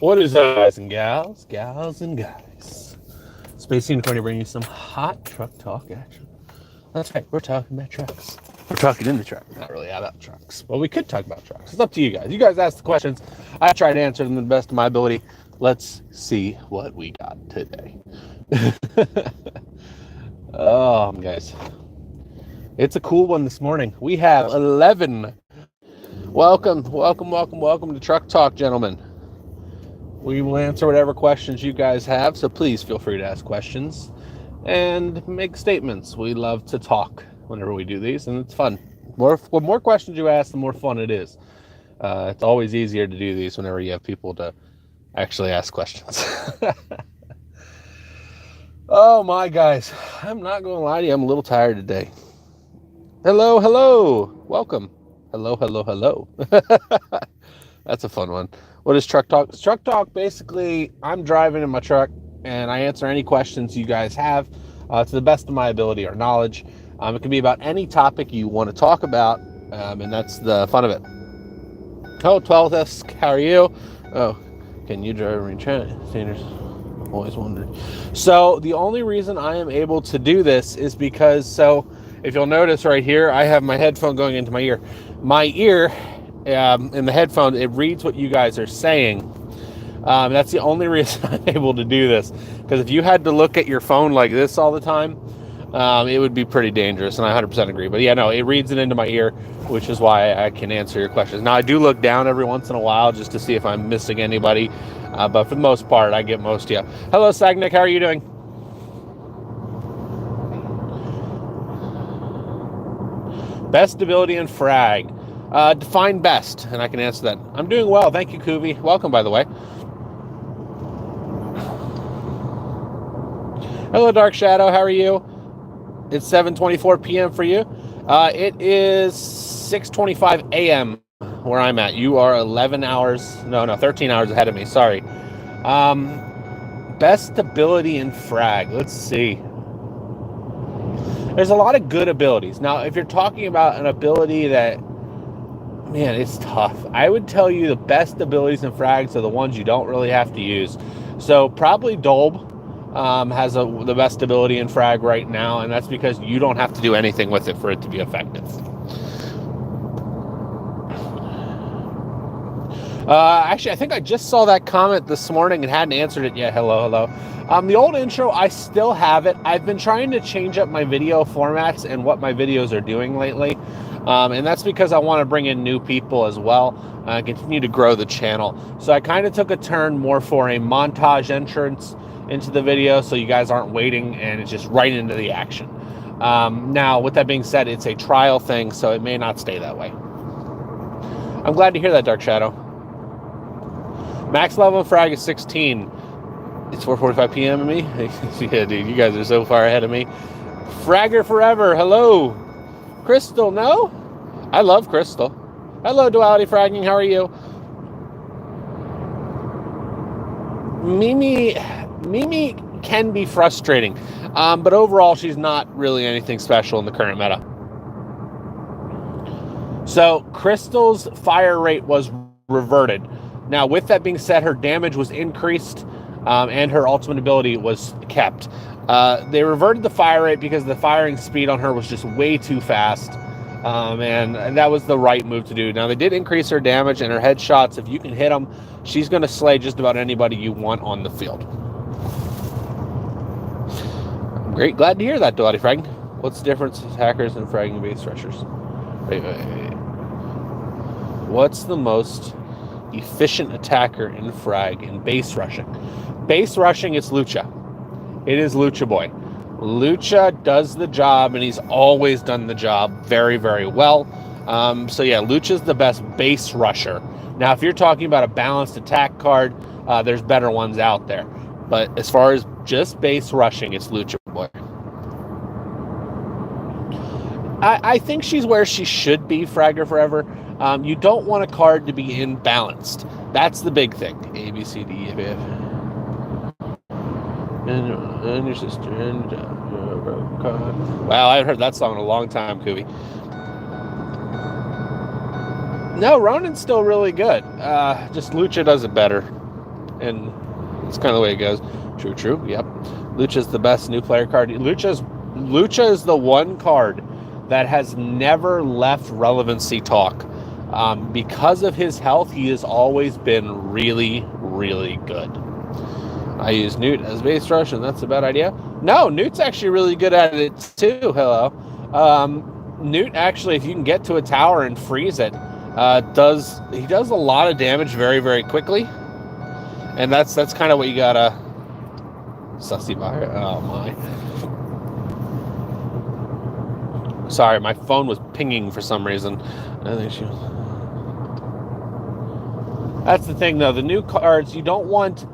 What is up, guys and gals and guys? Space Unicorn to bring you some hot truck talk action. That's right, we're talking about trucks. We're talking in the truck, not really about trucks. Well, we could talk about trucks. It's up to you guys. You guys ask the questions. I try to answer them to the best of my ability. Let's see what we got today. Oh, guys. It's a cool one this morning. We have 11. Welcome to Truck Talk, gentlemen. We will answer whatever questions you guys have, so please feel free to ask questions and make statements. We love to talk whenever we do these, and it's fun. The more questions you ask, the more fun it is. It's always easier to do these whenever you have people to actually ask questions. Oh my guys, I'm not going to lie to you, I'm a little tired today. Hello, welcome. Hello. That's a fun one. What is Truck Talk? Truck Talk, basically, I'm driving in my truck and I answer any questions you guys have to the best of my ability or knowledge. It can be about any topic you want to talk about, and that's the fun of it. Oh, 12th, how are you? Oh, can you drive me Sanders? Always wondered. So the only reason I am able to do this is because, if you'll notice right here, I have my headphone going into my ear. My ear, in the headphone, it reads what you guys are saying. That's the only reason I'm able to do this. Because if you had to look at your phone like this all the time, it would be pretty dangerous, and I 100% agree. But yeah, no, it reads it into my ear, which is why I can answer your questions. Now, I do look down every once in a while just to see if I'm missing anybody. But for the most part, I get most of you. Hello, Sagnick. How are you doing? Best ability in frag. Define best, and I can answer that. I'm doing well. Thank you, Kuvi. Welcome, by the way. Hello, Dark Shadow. How are you? It's 7:24 p.m. for you. It is 6:25 a.m. where I'm at. You are 13 hours ahead of me. Sorry. Best ability in frag. Let's see. There's a lot of good abilities. Now, if you're talking about an ability that, man, it's tough. I would tell you the best abilities in frags are the ones you don't really have to use. So probably Dolb has the best ability in frag right now, and that's because you don't have to do anything with it for it to be effective. Actually, I think I just saw that comment this morning and hadn't answered it yet. Hello. The old intro, I still have it. I've been trying to change up my video formats and what my videos are doing lately. And that's because I want to bring in new people as well, continue to grow the channel. So I kind of took a turn more for a montage entrance into the video, so you guys aren't waiting and it's just right into the action. Now, with that being said, it's a trial thing, so it may not stay that way. I'm glad to hear that, Dark Shadow. Max level of frag is 16. It's 4:45 p.m. to me. Yeah, dude, you guys are so far ahead of me. Fragger forever. Hello. Crystal, no? I love Crystal. Hello, Duality Fragging. How are you? Mimi can be frustrating, but overall, she's not really anything special in the current meta. So, Crystal's fire rate was reverted. Now, with that being said, her damage was increased, and her ultimate ability was kept. They reverted the fire rate because the firing speed on her was just way too fast, and that was the right move to do. Now, they did increase her damage and her headshots. If you can hit them, she's going to slay just about anybody you want on the field. Great, glad to hear that, Duality Frag. What's the difference with hackers and fragging base rushers? Wait. What's the most efficient attacker in frag in base rushing? Base rushing, it's Lucha. It is Lucha Boy. Lucha does the job, and he's always done the job very, very well. So yeah, Lucha's the best base rusher. Now, if you're talking about a balanced attack card, there's better ones out there. But as far as just base rushing, it's Lucha Boy. I think she's where she should be, Fragger Forever. You don't want a card to be imbalanced. That's the big thing. A, B, C, D, E, F, F. And your sister. And wow, I haven't heard that song in a long time, Kubi. No, Ronin's still really good. Just Lucha does it better. and it's kind of the way it goes. True. Yep. Lucha's the best new player card. Lucha is the one card that has never left relevancy talk. Because of his health, he has always been really, really good. I use Newt as base rush, and that's a bad idea. No, Newt's actually really good at it too. Hello. Newt actually, if you can get to a tower and freeze it, does a lot of damage very, very quickly. And that's kind of what you gotta sussy by. Oh my. Sorry, my phone was pinging for some reason. I think she was. That's the thing though, the new cards, you don't want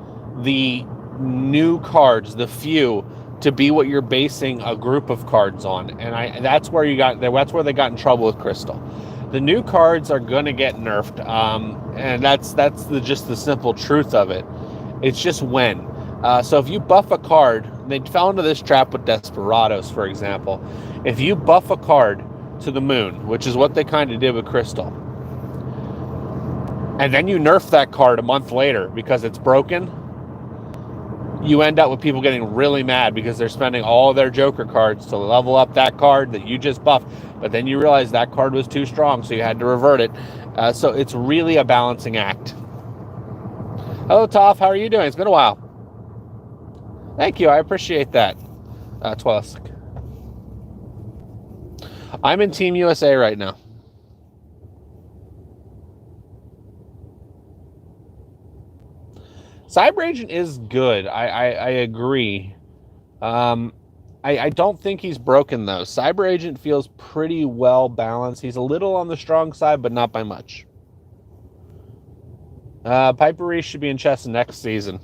the new cards, the few, to be what you're basing a group of cards on. And that's where they got in trouble with Crystal. The new cards are gonna get nerfed, and that's just the simple truth of it. It's just when. So if you buff a card, they fell into this trap with Desperados, for example. If you buff a card to the moon, which is what they kind of did with Crystal, and then you nerf that card a month later because it's broken, you end up with people getting really mad because they're spending all their Joker cards to level up that card that you just buffed, but then you realize that card was too strong, so you had to revert it. So it's really a balancing act. Hello, Toph. How are you doing? It's been a while. Thank you. I appreciate that. Twilisk. I'm in Team USA right now. Cyber Agent is good. I agree. I don't think he's broken, though. Cyber Agent feels pretty well balanced. He's a little on the strong side, but not by much. Piper Reese should be in chess next season,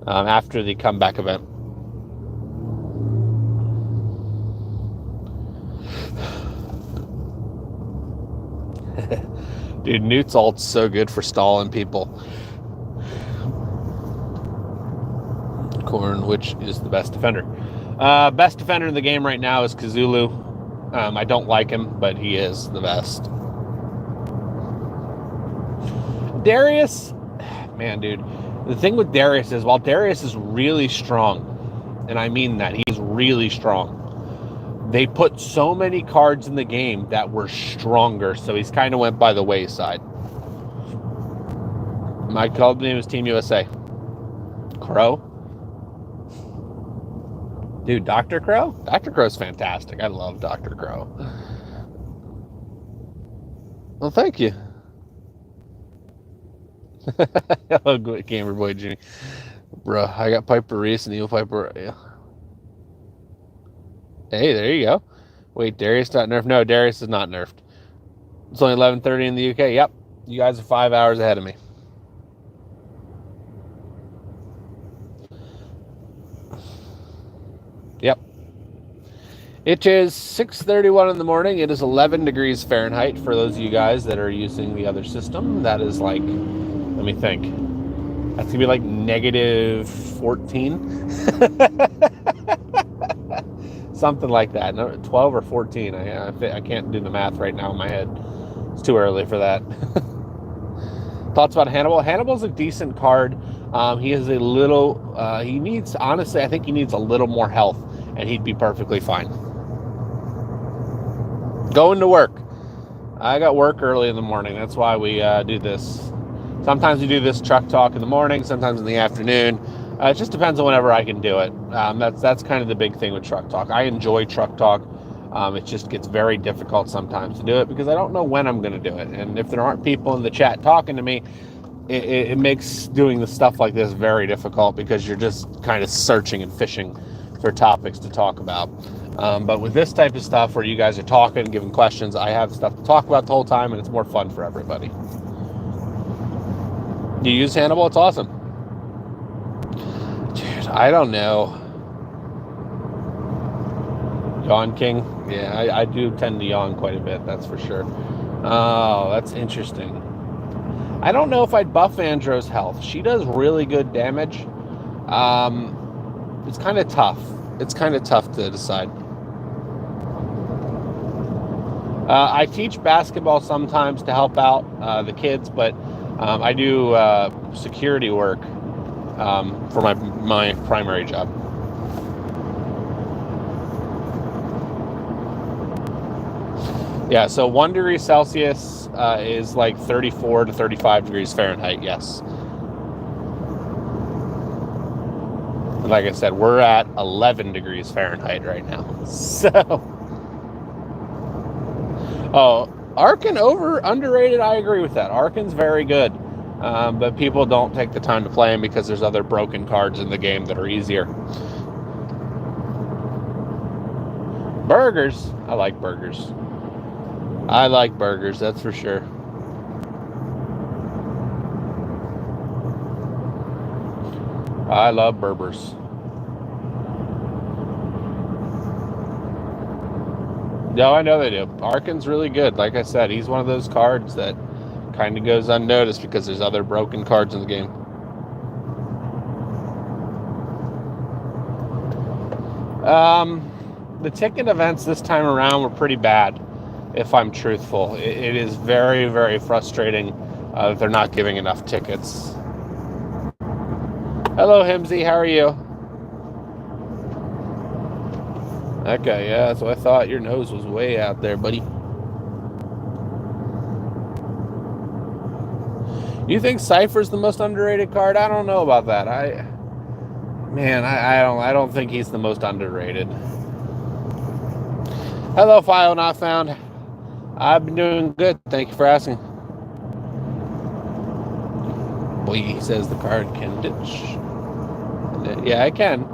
after the comeback event. Dude, Newt's ult's so good for stalling people. Corn, which is the best defender? Best defender in the game right now is Kazulu. I don't like him, but he is the best. Darius, man, dude. The thing with Darius is, while Darius is really strong, and I mean that, he's really strong, they put so many cards in the game that were stronger, so he's kind of went by the wayside. My club name is Team USA. Crow? Dude, Dr. Crow? Dr. Crow's fantastic. I love Dr. Crow. Well, thank you. Hello, Gamer Boy Jimmy. Bruh, I got Piper Reese and Eel Piper. Yeah. Hey, there you go. Wait, Darius not nerfed? No, Darius is not nerfed. It's only 11:30 in the UK. Yep, you guys are 5 hours ahead of me. Yep. It is 6:31 in the morning. It is 11 degrees Fahrenheit for those of you guys that are using the other system. That is like, let me think. That's gonna be like negative 14. Something like that. No, 12 or 14. I can't do the math right now in my head. It's too early for that. Thoughts about Hannibal? Hannibal's a decent card. He is a little, he needs, honestly, I think he needs a little more health, and he'd be perfectly fine. Going to work. I got work early in the morning. That's why we do this. Sometimes we do this truck talk in the morning, sometimes in the afternoon. It just depends on whenever I can do it. That's kind of the big thing with truck talk. I enjoy truck talk. It just gets very difficult sometimes to do it because I don't know when I'm going to do it. And if there aren't people in the chat talking to me, it makes doing the stuff like this very difficult because you're just kind of searching and fishing for topics to talk about. But with this type of stuff where you guys are talking and giving questions, I have stuff to talk about the whole time, and it's more fun for everybody. You use Hannibal? It's awesome. Dude, I don't know. Yawn King? Yeah, I do tend to yawn quite a bit, that's for sure. Oh, that's interesting. I don't know if I'd buff Andro's health. She does really good damage. It's kind of tough. It's kind of tough to decide. I teach basketball sometimes to help out the kids, but I do security work for my primary job. Yeah, so 1 degree Celsius is like 34 to 35 degrees Fahrenheit, yes. Like I said, we're at 11 degrees Fahrenheit right now. So, Arkin underrated. I agree with that. Arkin's very good, but people don't take the time to play him because there's other broken cards in the game that are easier. Burgers. I like burgers. That's for sure. I love burgers. No, I know they do. Arkin's really good. Like I said, he's one of those cards that kind of goes unnoticed because there's other broken cards in the game. The ticket events this time around were pretty bad, if I'm truthful. It is very, very frustrating that they're not giving enough tickets. Hello, Himsy. How are you? Okay, yeah, that's what I thought. Your nose was way out there, buddy. You think Cypher's the most underrated card? I don't know about that. I don't think he's the most underrated. Hello, File Not Found. I've been doing good. Thank you for asking. Boy, he says the card can ditch. Yeah, it can.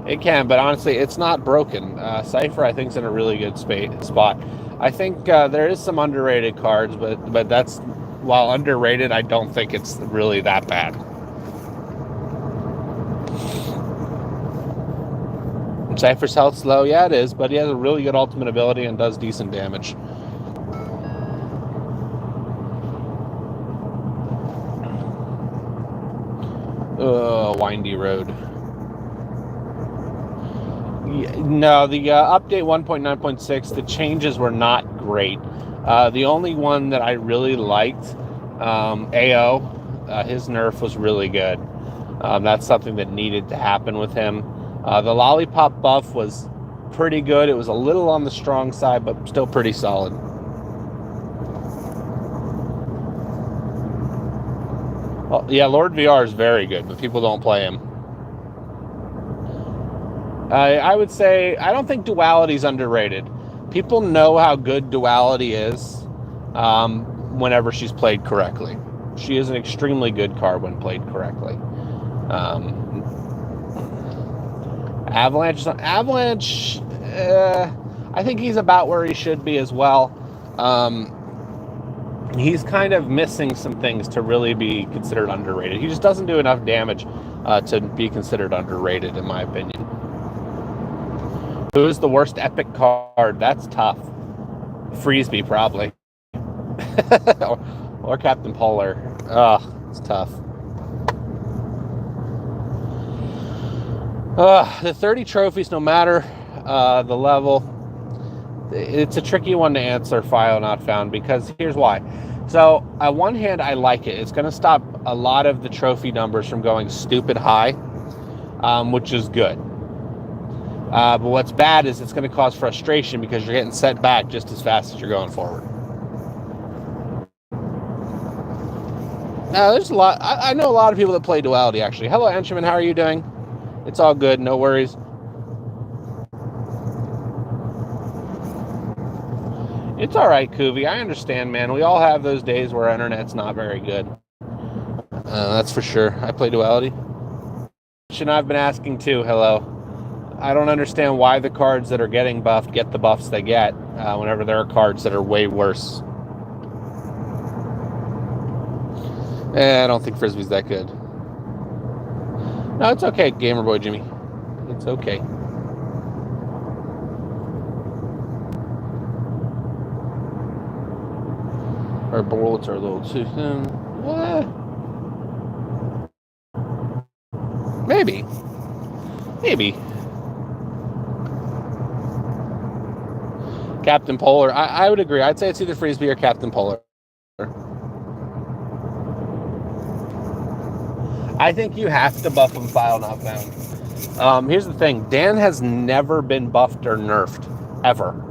It can, but honestly, it's not broken. Cypher, I think, is in a really good spot. I think there is some underrated cards, but that's, while underrated, I don't think it's really that bad. Cypher's health's low. Yeah, it is, but he has a really good ultimate ability and does decent damage. Windy road. No, the update 1.9.6, the changes were not great. The only one that I really liked, AO, his nerf was really good. That's something that needed to happen with him. The lollipop buff was pretty good. It was a little on the strong side, but still pretty solid. Well, yeah, Lord VR is very good, but people don't play him. I would say, I don't think Duality is underrated. People know how good Duality is whenever she's played correctly. She is an extremely good card when played correctly. Avalanche, I think he's about where he should be as well. He's kind of missing some things to really be considered underrated. He just doesn't do enough damage to be considered underrated, in my opinion. Who is the worst epic card? That's tough. Freesby, probably. or Captain Polar. Ugh, it's tough. The 30 trophies, no matter the level, it's a tricky one to answer, File Not Found, because here's why. So, on one hand, I like it. It's going to stop a lot of the trophy numbers from going stupid high, which is good. But what's bad is it's going to cause frustration because you're getting set back just as fast as you're going forward. Now, there's a lot. I know a lot of people that play Duality, actually. Hello, Enchman. How are you doing? It's all good. No worries. It's all right, Kuvi. I understand, man. We all have those days where our internet's not very good. That's for sure. I play Duality. And I've been asking too. Hello. I don't understand why the cards that are getting buffed get the buffs they get whenever there are cards that are way worse. I don't think Frisbee's that good. No, it's okay, Gamer Boy Jimmy. It's okay. Our bullets are a little too thin. What? Maybe. Captain Polar. I would agree. I'd say it's either Freesby or Captain Polar. I think you have to buff him file not found. Here's the thing. Dan has never been buffed or nerfed, ever.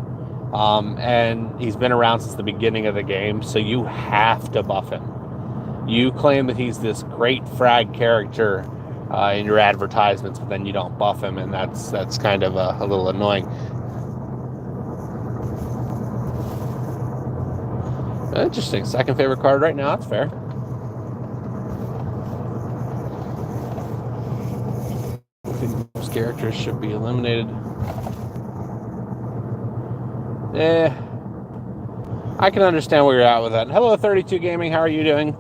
And he's been around since the beginning of the game, so you have to buff him. You claim that he's this great frag character in your advertisements, but then you don't buff him, and that's kind of a little annoying. Interesting. Second favorite card right now. That's fair. I think those characters should be eliminated. I can understand where you're at with that. Hello, 32 Gaming. How are you doing?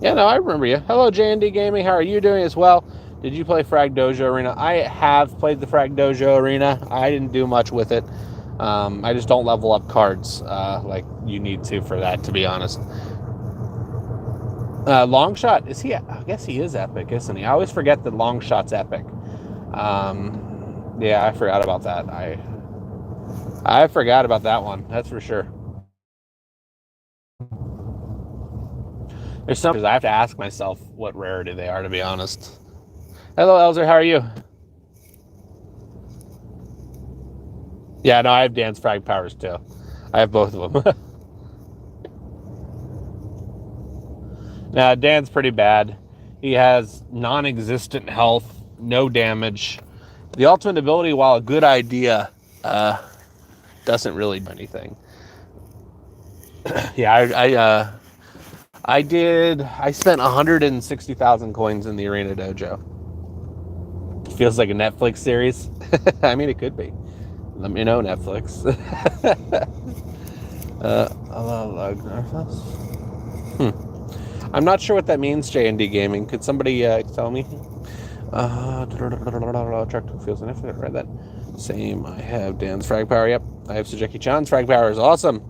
Yeah, no, I remember you. Hello, J&D Gaming. How are you doing as well? Did you play Frag Dojo Arena? I have played the Frag Dojo Arena. I didn't do much with it. I just don't level up cards like you need to for that, to be honest. Longshot, is he? I guess he is epic, isn't he? I always forget that Longshot's epic. Yeah, I forgot about that. I forgot about that one. That's for sure. There's some I have to ask myself what rarity they are, to be honest. Hello, Elzer. How are you? Yeah, no, I have Dan's frag powers too. I have both of them. Now, Dan's pretty bad. He has non-existent health, no damage. The ultimate ability, while a good idea, doesn't really do anything. Yeah, I spent 160,000 coins in the Arena Dojo. Feels like a Netflix series. I mean, it could be. Let me know, Netflix. I'm not sure what that means, J&D Gaming. Could somebody tell me? Truck feels significant. Read that. Same. I have Dan's frag power. Yep. I have Sujeki Chan's frag power. Is awesome.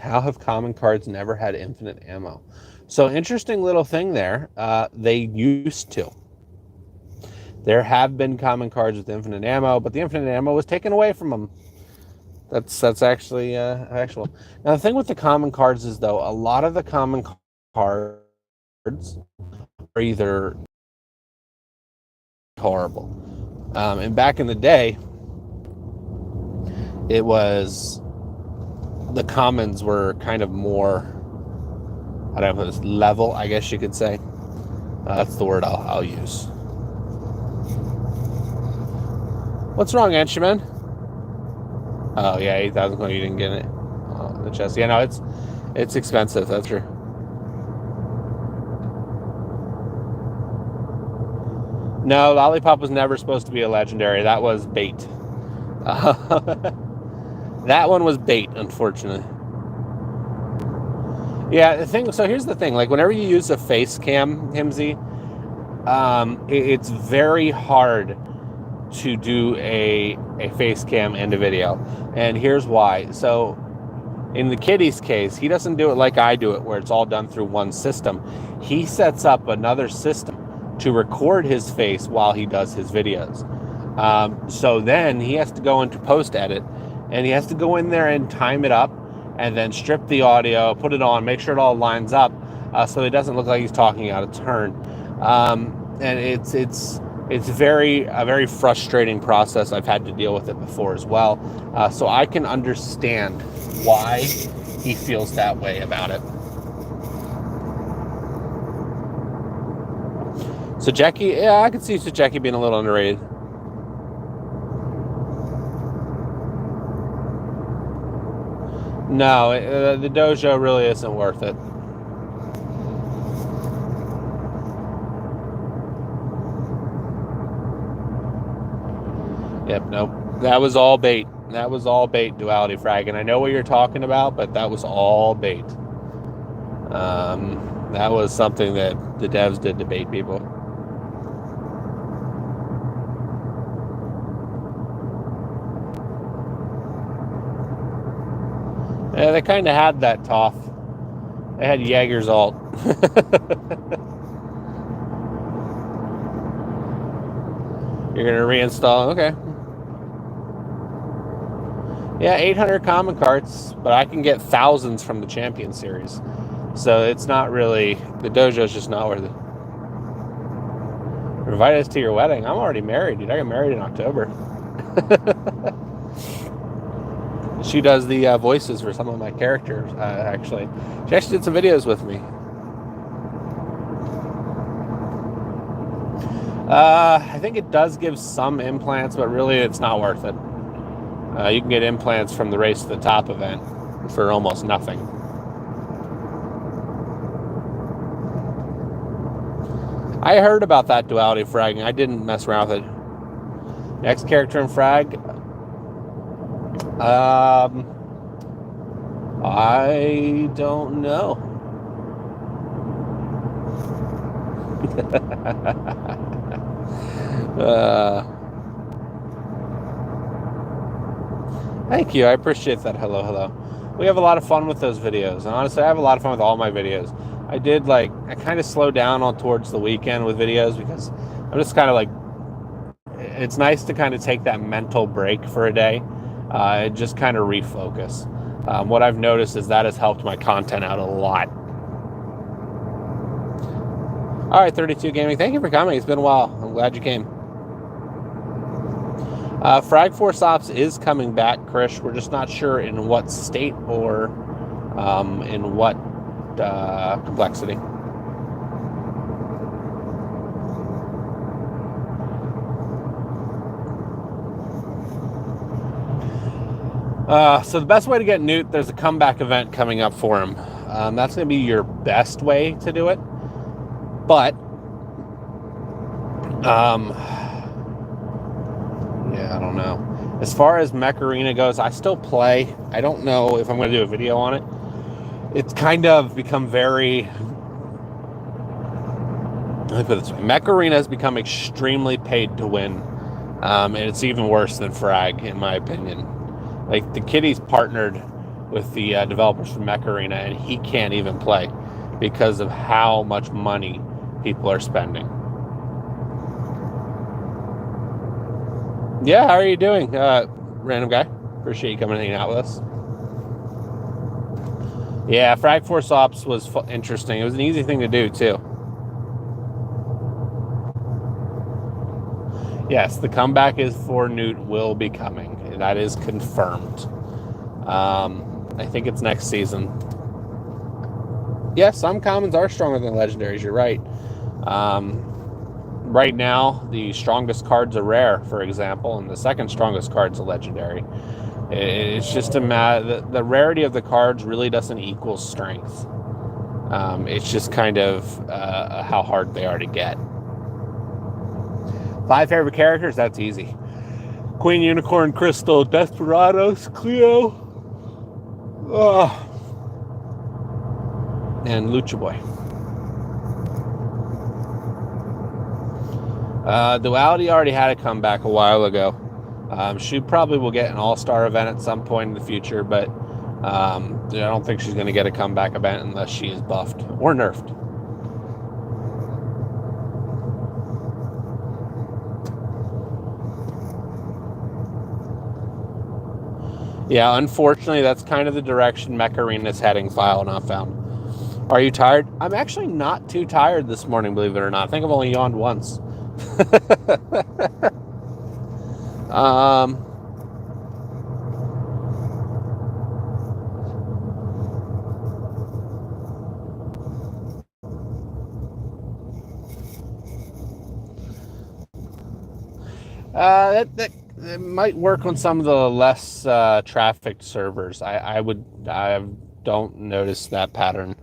How have common cards never had infinite ammo? So interesting little thing there. They used to. There have been common cards with infinite ammo, but the infinite ammo was taken away from them. That's actually actual. Now the thing with the common cards is, though, a lot of the common cards are either horrible. And back in the day, it was the commons were kind of more, I don't know, it was level, I guess you could say. That's the word I'll use. What's wrong, Enchman? Oh yeah, 8,000 coin. You didn't get it. Oh, the chest. Yeah, no, it's expensive. That's true. No, Lollipop was never supposed to be a legendary. That was bait. That one was bait, unfortunately. Yeah, the thing. So here's the thing. Like, whenever you use a face cam, Himsy, it's very hard to do a face cam and a video, and here's why. So in the Kitty's case, he doesn't do it like I do it, where it's all done through one system. He sets up another system to record his face while he does his videos. So then he has to go into post edit, and he has to go in there and time it up, and then strip the audio, put it on, make sure it all lines up, so it doesn't look like he's talking out of turn. And it's a very frustrating process. I've had to deal with it before as well. So I can understand why he feels that way about it. So Jackie, yeah, I can see Jackie being a little underrated. No, the dojo really isn't worth it. Yep, nope. That was all bait. That was all bait, Duality Frag. And I know what you're talking about, but that was all bait. That was something that the devs did to bait people. Yeah, they kind of had that Toph. They had Jaeger's ult. You're going to reinstall. Okay. Yeah, 800 common cards, but I can get thousands from the Champion Series. So it's not really, the dojo's just not worth it. Invite us to your wedding. I'm already married, dude. I got married in October. She does the voices for some of my characters, actually. She actually did some videos with me. I think it does give some implants, but really it's not worth it. You can get implants from the Race to the Top event for almost nothing. I heard about that duality fragging. I didn't mess around with it. Next character in frag. I don't know. Thank you. I appreciate that. Hello. We have a lot of fun with those videos. And honestly, I have a lot of fun with all my videos. I kind of slowed down on towards the weekend with videos because I'm just kind of like, it's nice to kind of take that mental break for a day and just kind of refocus. What I've noticed is that has helped my content out a lot. All right, 32 Gaming, thank you for coming. It's been a while. I'm glad you came. Frag Force Ops is coming back, Krish. We're just not sure in what state or in what complexity. So the best way to get Newt, there's a comeback event coming up for him. That's going to be your best way to do it. But, yeah, I don't know. As far as Mech Arena goes, I still play. I don't know if I'm going to do a video on it. It's kind of become very... Let me put it this way. Mech Arena has become extremely paid to win. And it's even worse than Frag, in my opinion. Like, the Kitty's partnered with the developers from Mech Arena, and he can't even play because of how much money people are spending. Yeah, how are you doing, random guy? Appreciate you coming and hanging out with us. Yeah, Frag Force Ops was interesting. It was an easy thing to do, too. Yes, the comeback is for Newt will be coming. That is confirmed. I think it's next season. Yes, some commons are stronger than legendaries. You're right. Right now, the strongest cards are rare, for example, and the second strongest card's a legendary. It's just a matter. The rarity of the cards really doesn't equal strength. It's just kind of how hard they are to get. 5 favorite characters? That's easy. Queen, Unicorn, Crystal, Desperados, Cleo, and Lucha Boy. Duality already had a comeback a while ago. She probably will get an all-star event at some point in the future, but I don't think she's going to get a comeback event unless she is buffed or nerfed. Yeah, unfortunately, that's kind of the direction Mech Arena is heading, File Not Found. Are you tired? I'm actually not too tired this morning, believe it or not. I think I've only yawned once. That might work on some of the less trafficked servers. I don't notice that pattern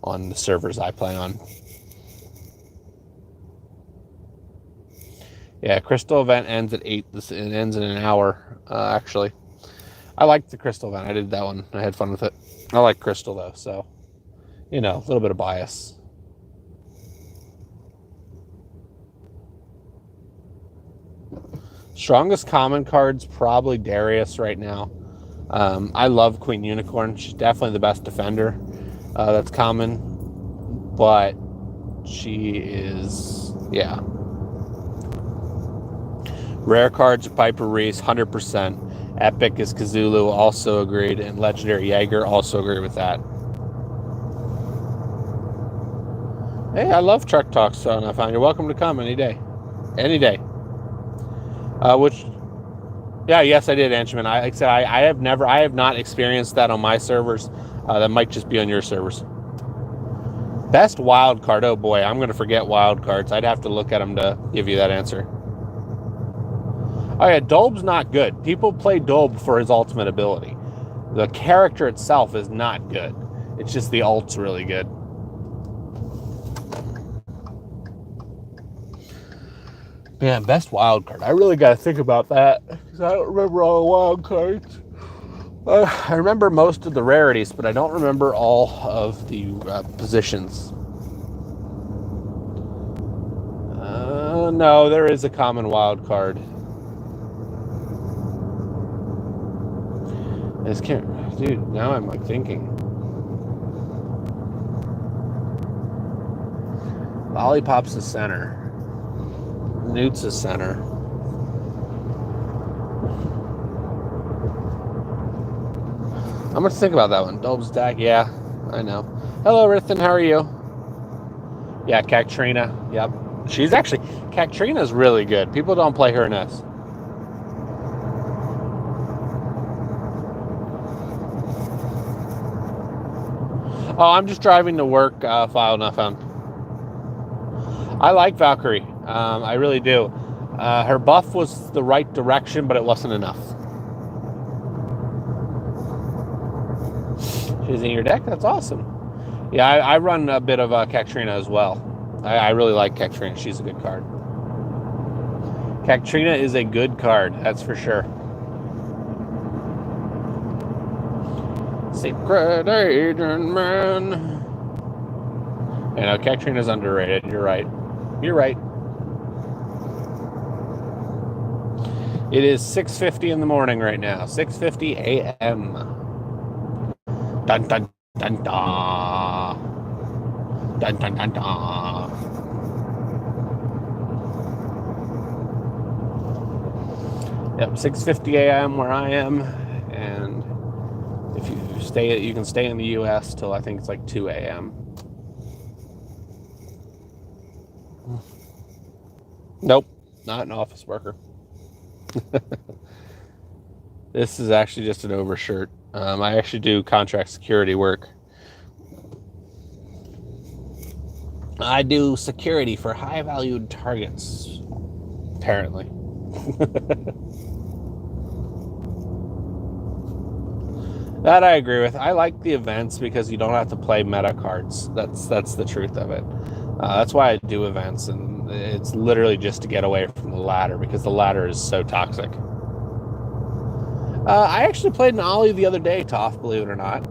on the servers I play on. Yeah, Crystal event ends at 8. It ends in an hour, actually. I liked the Crystal event. I did that one. I had fun with it. I like Crystal, though, so, a little bit of bias. Strongest common cards, probably Darius right now. I love Queen Unicorn. She's definitely the best defender that's common. But she is, yeah. Rare cards, Piper Reese, 100%. Epic is Kazulu, also agreed. And Legendary Jaeger, also agree with that. Hey, I love Truck Talk, so I found you're welcome to come any day. Any day. Yes, I did, Anchman. Like I said, I have not experienced that on my servers. That might just be on your servers. Best wild card. Oh boy, I'm going to forget wild cards. I'd have to look at them to give you that answer. Oh yeah, Dolb's not good. People play Dolb for his ultimate ability. The character itself is not good. It's just the ult's really good. Man, best wild card. I really got to think about that because I don't remember all the wild cards. I remember most of the rarities, but I don't remember all of the positions. No, there is a common wild card. I just can't, dude. Now I'm like thinking. Lollipop's the center. Newt's the center. I'm gonna think about that one. Dolb's deck, yeah, I know. Hello, Rithan, how are you? Yeah, Cactrina, yep. She's actually, Cactrina's really good. People don't play her in S. Oh, I'm just driving to work, file not found. I like Valkyrie, I really do. Her buff was the right direction, but it wasn't enough. She's in your deck? That's awesome. Yeah, I run a bit of Cactrina as well. I really like Cactrina. She's a good card. Cactrina is a good card, that's for sure. Secret Agent Man. You know, Cactrina's underrated. You're right. You're right. It is 6:50 in the morning right now. 6:50 a.m. Dun dun dun dun. Dun dun dun dun. Yep, 6:50 a.m. where I am, and if you can stay in the U.S. till I think it's like 2 a.m. Nope, not an office worker. This is actually just an overshirt. I actually do contract security work. I do security for high-valued targets, apparently. That I agree with. I like the events because you don't have to play meta cards. That's the truth of it. That's why I do events, and it's literally just to get away from the ladder because the ladder is so toxic. I actually played an Ollie the other day, Toph, believe it or not.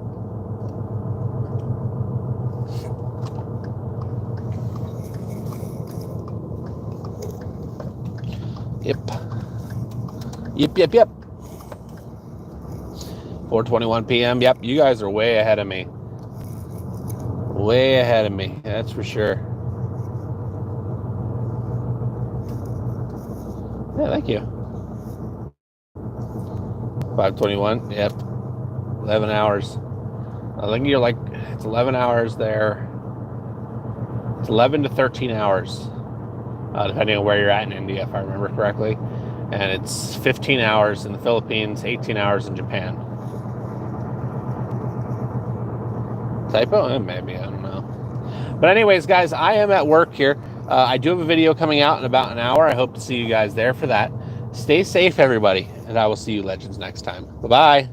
Yep. 4:21 p.m. Yep, you guys are way ahead of me. Way ahead of me, that's for sure. Yeah, thank you. 5:21. Yep. 11 hours. I think you're like, it's 11 hours there. It's 11 to 13 hours, depending on where you're at in India, if I remember correctly. And it's 15 hours in the Philippines, 18 hours in Japan. Typo? Maybe, I don't know. But anyways, guys, I am at work here. I do have a video coming out in about an hour. I hope to see you guys there for that. Stay safe, everybody, and I will see you legends next time. Bye-bye.